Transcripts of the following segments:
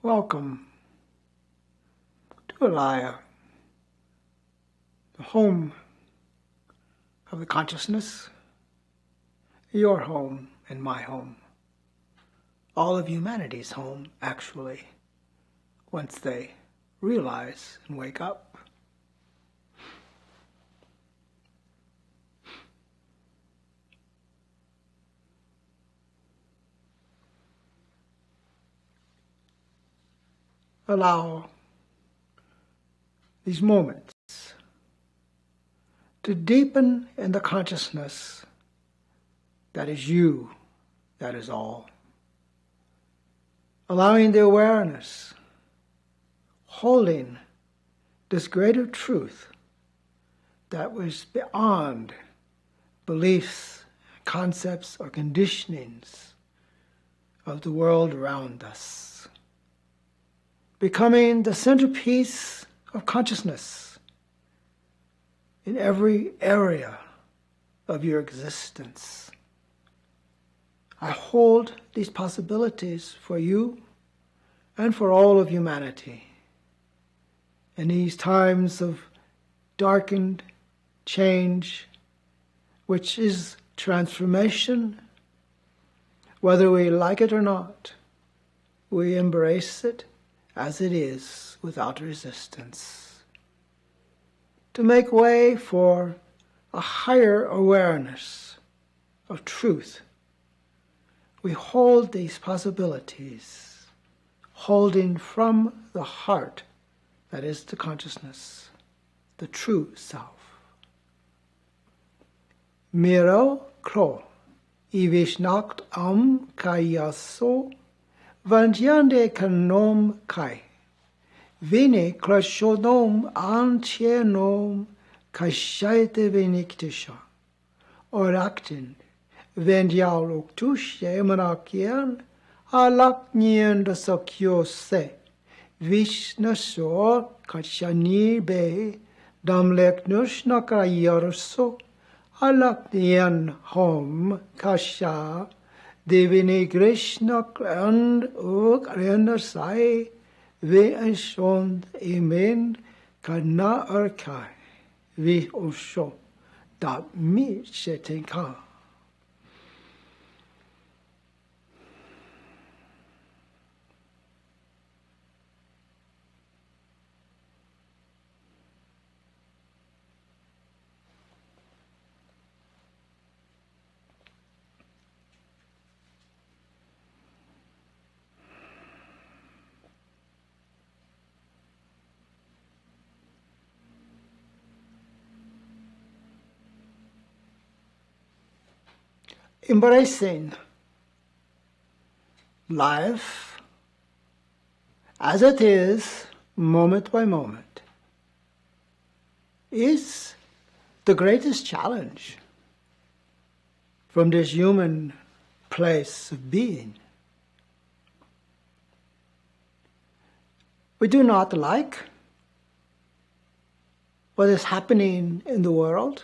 Welcome to Alaya, the home of the consciousness, your home and my home, all of humanity's home, actually, once they realize and wake up. Allow these moments to deepen in the consciousness that is you, that is all. Allowing the awareness, holding this greater truth that was beyond beliefs, concepts, or conditionings of the world around us. Becoming the centerpiece of consciousness in every area of your existence. I hold these possibilities for you and for all of humanity in these times of darkened change, which is transformation. Whether we like it or not, we embrace it as it is, without resistance, to make way for a higher awareness of truth. We hold these possibilities, holding from the heart, that is the consciousness, the true self. Miro kro, ivishnacht kayaso, Vanjande kanom kai, vine klashodom antienom kashaite veniktisha, oraktin, vendialoktush emanakian, alaknien da sakyose, vishnaso kashani be, damleknush nakayarso, alaknien hom kasha, Devini Krishna and Ukrena Sai Vi Ashond Amen Kana Arkai Vi Osho Da Mi Shetenka. Embracing life as it is, moment by moment, is the greatest challenge from this human place of being. We do not like what is happening in the world.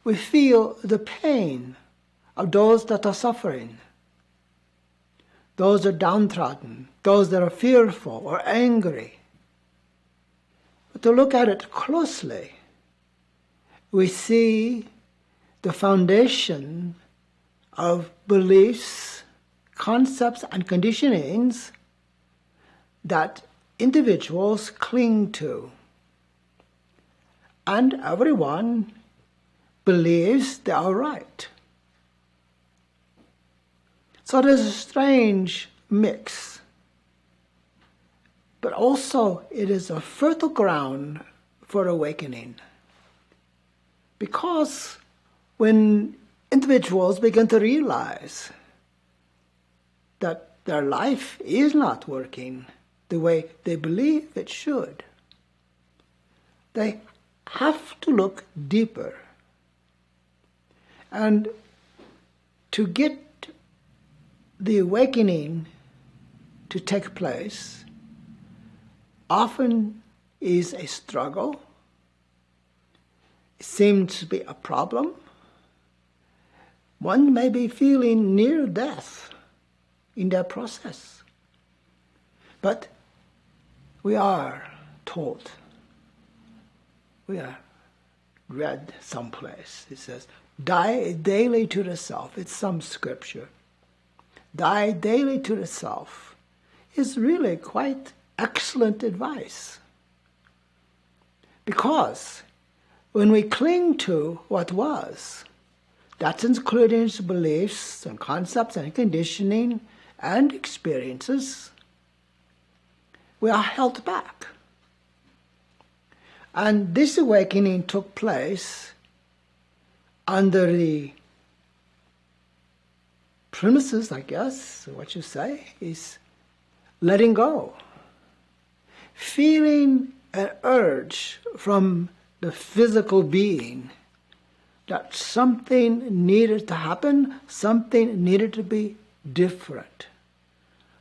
We feel the pain of those that are suffering, those that are downtrodden, those that are fearful or angry. But to look at it closely, we see the foundation of beliefs, concepts, and conditionings that individuals cling to. And everyone believes they are right. So there's a strange mix. But also it is a fertile ground for awakening. Because when individuals begin to realize that their life is not working the way they believe it should, they have to look deeper. And to get the awakening to take place often is a struggle. It seems to be a problem. One may be feeling near death in that process. But we are taught, we are read someplace, it says, die daily to the self. It's some scripture. Die daily to the self is really quite excellent advice. Because when we cling to what was, that including beliefs and concepts and conditioning and experiences, we are held back. And this awakening took place under the premises, I guess, what you say, is letting go. Feeling an urge from the physical being that something needed to happen, something needed to be different.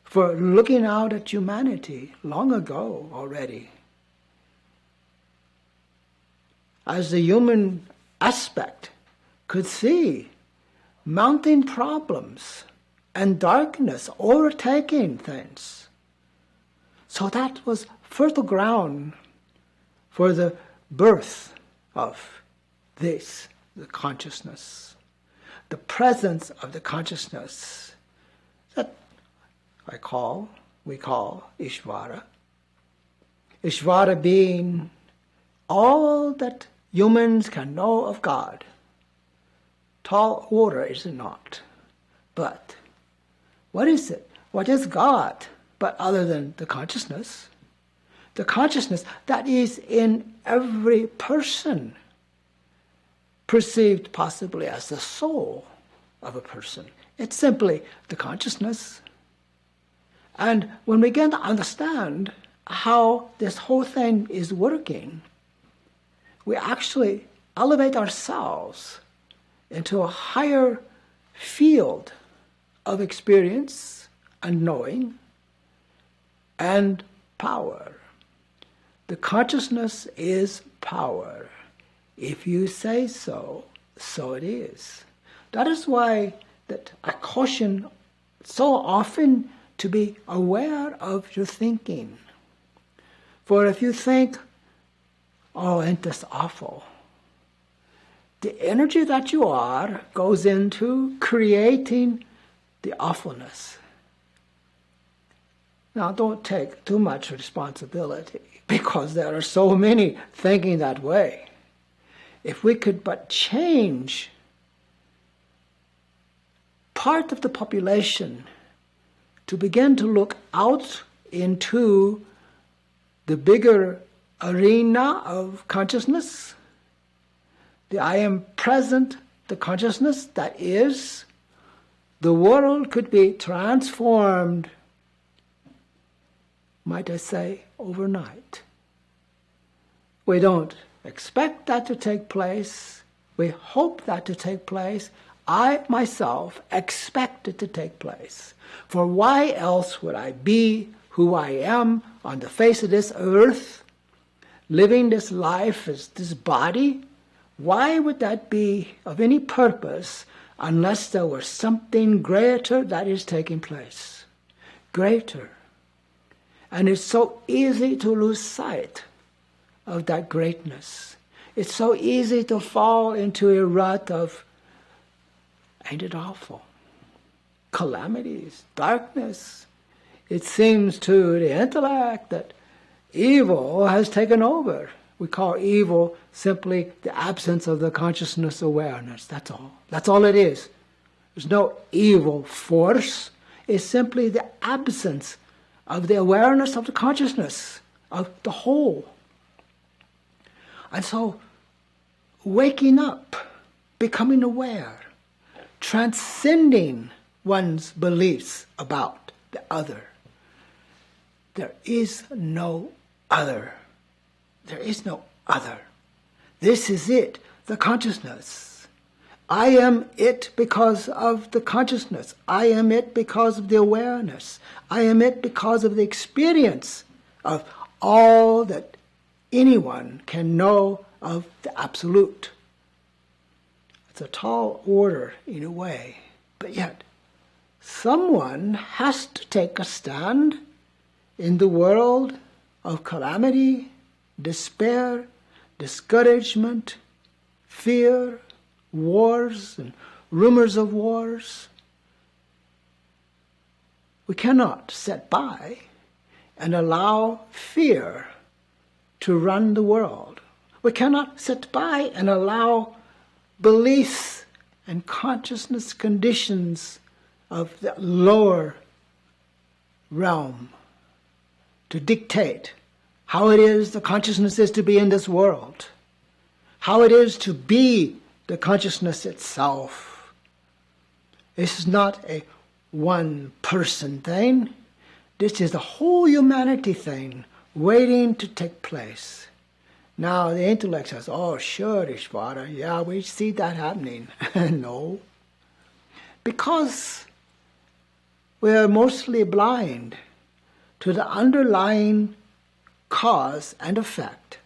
For looking out at humanity long ago already, as the human aspect could see mounting problems and darkness overtaking things. So that was fertile ground for the birth of this, the consciousness, the presence of the consciousness that we call Ishvara. Ishvara being all that humans can know of God. Tall order is it not. But what is it? What is God but other than the consciousness? The consciousness that is in every person, perceived possibly as the soul of a person. It's simply the consciousness. And when we begin to understand how this whole thing is working, we actually elevate ourselves into a higher field of experience and knowing and power. The consciousness is power. If you say so, so it is. That is why that I caution so often to be aware of your thinking. For if you think, oh, ain't this awful? The energy that you are goes into creating the awfulness. Now, don't take too much responsibility, because there are so many thinking that way. If we could but change part of the population to begin to look out into the bigger arena of consciousness, the I am present, the consciousness that is, the world could be transformed, might I say, overnight. We don't expect that to take place. We hope that to take place. I myself expect it to take place. For why else would I be who I am on the face of this earth, living this life as this body? Why would that be of any purpose unless there were something greater that is taking place? Greater. And it's so easy to lose sight of that greatness. It's so easy to fall into a rut of, ain't it awful? Calamities, darkness. It seems to the intellect that evil has taken over. We call evil simply the absence of the consciousness awareness. That's all. That's all it is. There's no evil force. It's simply the absence of the awareness of the consciousness of the whole. And so, waking up, becoming aware, transcending one's beliefs about the other. There is no other. There is no other. This is it, the consciousness. I am it because of the consciousness. I am it because of the awareness. I am it because of the experience of all that anyone can know of the Absolute. It's a tall order in a way, but yet someone has to take a stand in the world of calamity, despair, discouragement, fear, wars and rumors of wars, we cannot sit by and allow fear to run the world. We cannot sit by and allow beliefs and consciousness conditions of the lower realm to dictate how it is the consciousness is to be in this world, how it is to be the consciousness itself. This is not a one-person thing. This is a whole humanity thing waiting to take place. Now the intellect says, oh sure, Ishvara, yeah, we see that happening. No. Because we are mostly blind to the underlying cause and effect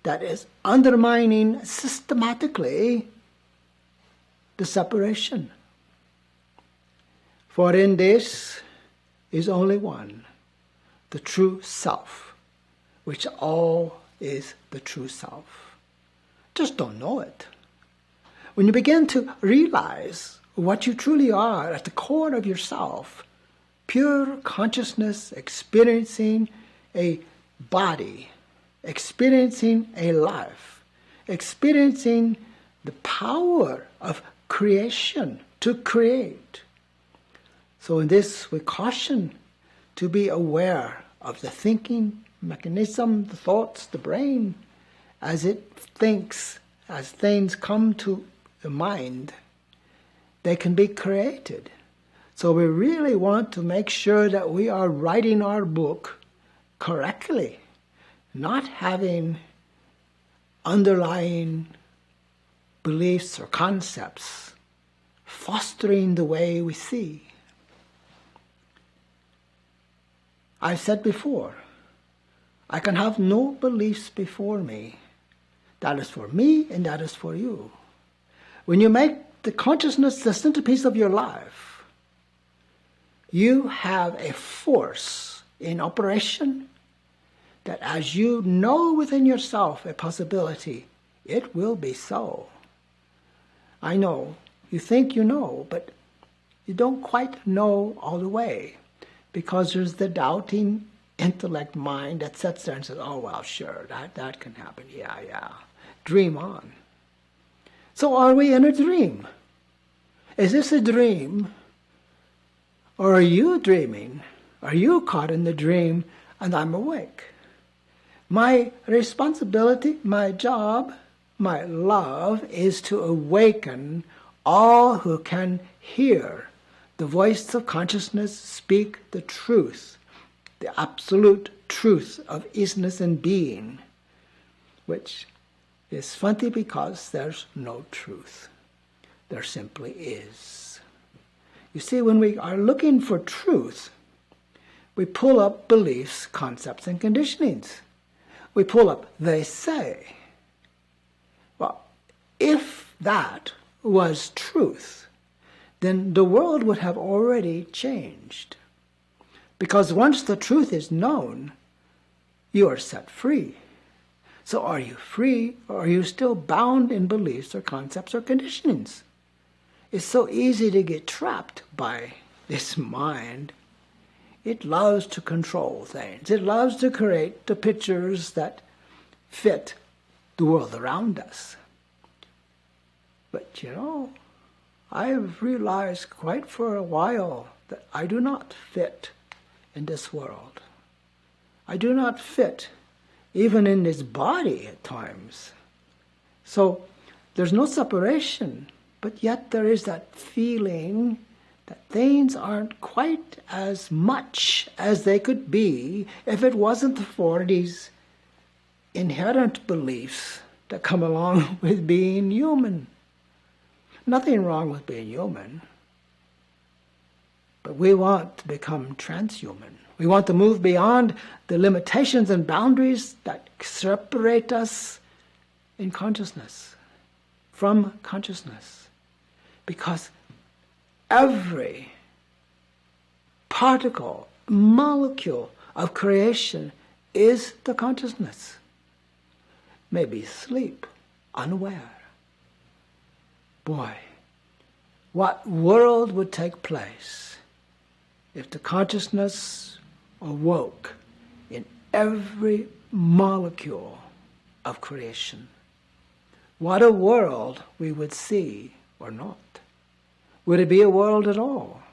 that is undermining systematically the separation. For in this is only one, the true self, which all is the true self. Just don't know it. When you begin to realize what you truly are at the core of yourself, pure consciousness experiencing a body, experiencing a life, experiencing the power of creation to create. So in this we caution to be aware of the thinking mechanism, the thoughts, the brain, as it thinks, as things come to the mind, they can be created. So we really want to make sure that we are writing our book correctly, not having underlying beliefs or concepts fostering the way we see. I've said before, I can have no beliefs before me. That is for me and that is for you. When you make the consciousness the centerpiece of your life, you have a force in operation that as you know within yourself a possibility, it will be so. I know, you think you know, but you don't quite know all the way, because there's the doubting intellect mind that sits there and says, oh, well, sure, that can happen, yeah. Dream on. So are we in a dream? Is this a dream? Or are you dreaming? Are you caught in the dream and I'm awake? My responsibility, my job, my love is to awaken all who can hear the voice of consciousness speak the truth, the absolute truth of isness and being, which is funny because there's no truth. There simply is. You see, when we are looking for truth, we pull up beliefs, concepts, and conditionings. We pull up, they say. Well, if that was truth, then the world would have already changed. Because once the truth is known, you are set free. So are you free, or are you still bound in beliefs or concepts or conditionings? It's so easy to get trapped by this mind. It loves to control things. It loves to create the pictures that fit the world around us. But I've realized quite for a while that I do not fit in this world. I do not fit even in this body at times. So there's no separation, but yet there is that feeling that things aren't quite as much as they could be if it wasn't for these inherent beliefs that come along with being human. Nothing wrong with being human, but we want to become transhuman. We want to move beyond the limitations and boundaries that separate us in consciousness, from consciousness. Because every particle, molecule of creation is the consciousness. Maybe asleep, unaware. Boy, what world would take place if the consciousness awoke in every molecule of creation? What a world we would see, or not. Would it be a world at all?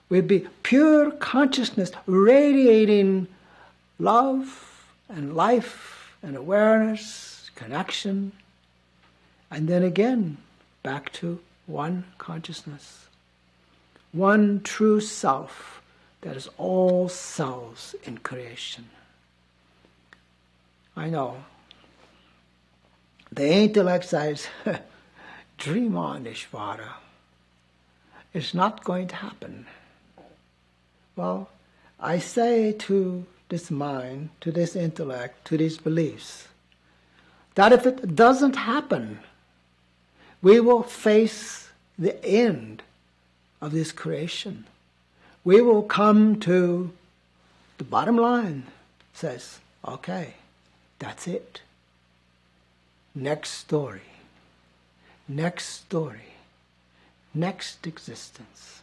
Would it be pure consciousness radiating love and life and awareness, connection, and then again back to one consciousness, one true self that is all selves in creation? I know. The intellect says, dream on, Ishvara. It's not going to happen. Well, I say to this mind, to this intellect, to these beliefs, that if it doesn't happen, we will face the end of this creation. We will come to the bottom line, says, okay, that's it. Next story, next story, next existence.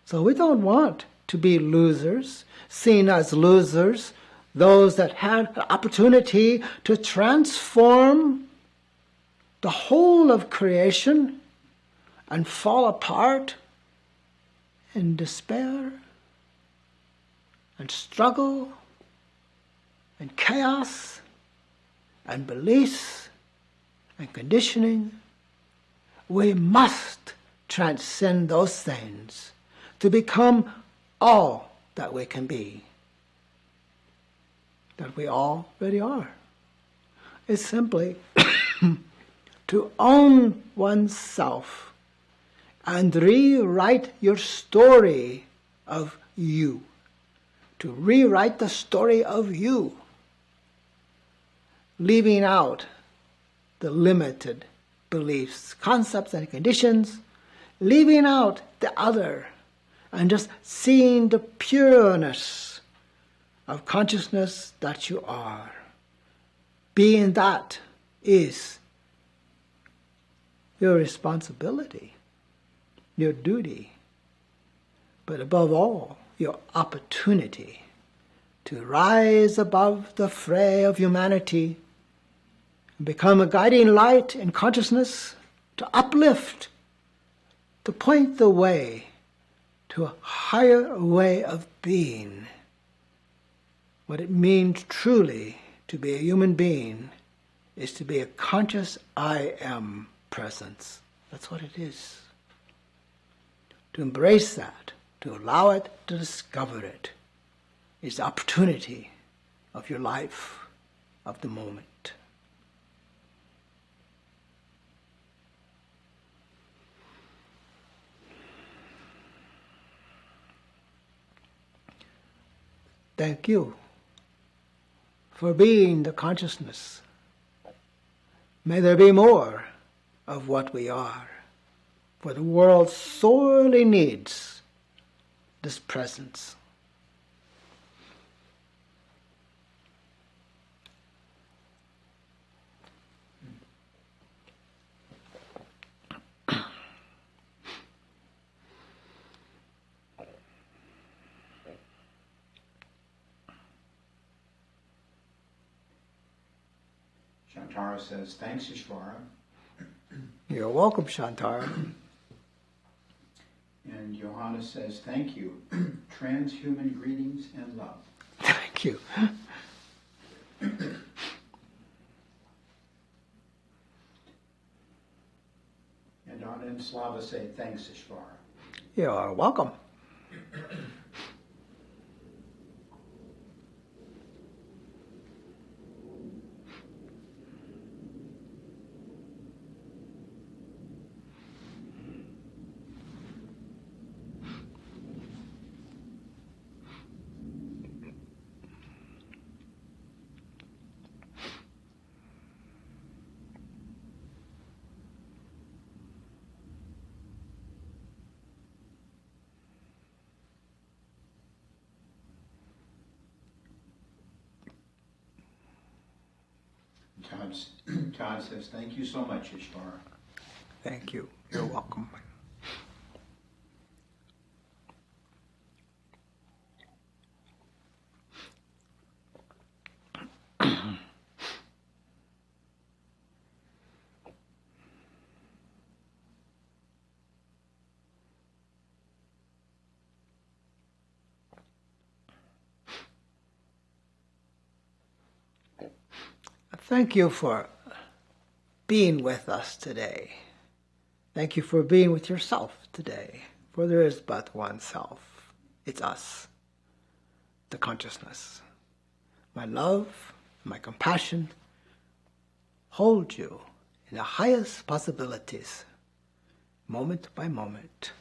So we don't want to be losers, seen as losers, those that had the opportunity to transform the whole of creation and fall apart in despair and struggle and chaos and beliefs and conditioning. We must transcend those things to become all that we can be, that we already are. It's simply to own oneself and rewrite your story of you, to rewrite the story of you, leaving out the limited beliefs, concepts, and conditions, leaving out the other, and just seeing the pureness of consciousness that you are. Being that is your responsibility, your duty, but above all, your opportunity to rise above the fray of humanity, become a guiding light in consciousness, to uplift, to point the way to a higher way of being. What it means truly to be a human being is to be a conscious I am presence. That's what it is. To embrace that, to allow it, to discover it, is the opportunity of your life, of the moment. Thank you for being the consciousness. May there be more of what we are, for the world sorely needs this presence. Shantara says, thanks, Ishvara. You're welcome, Shantara. And Johanna says, thank you. Transhuman greetings and love. Thank you. And Anna and Slava say, thanks, Ishvara. You are welcome. Todd says, thank you so much, Ishvara. Thank you. You're welcome. Thank you for being with us today. Thank you for being with yourself today, for there is but one self. It's us, the consciousness. My love, my compassion hold you in the highest possibilities, moment by moment.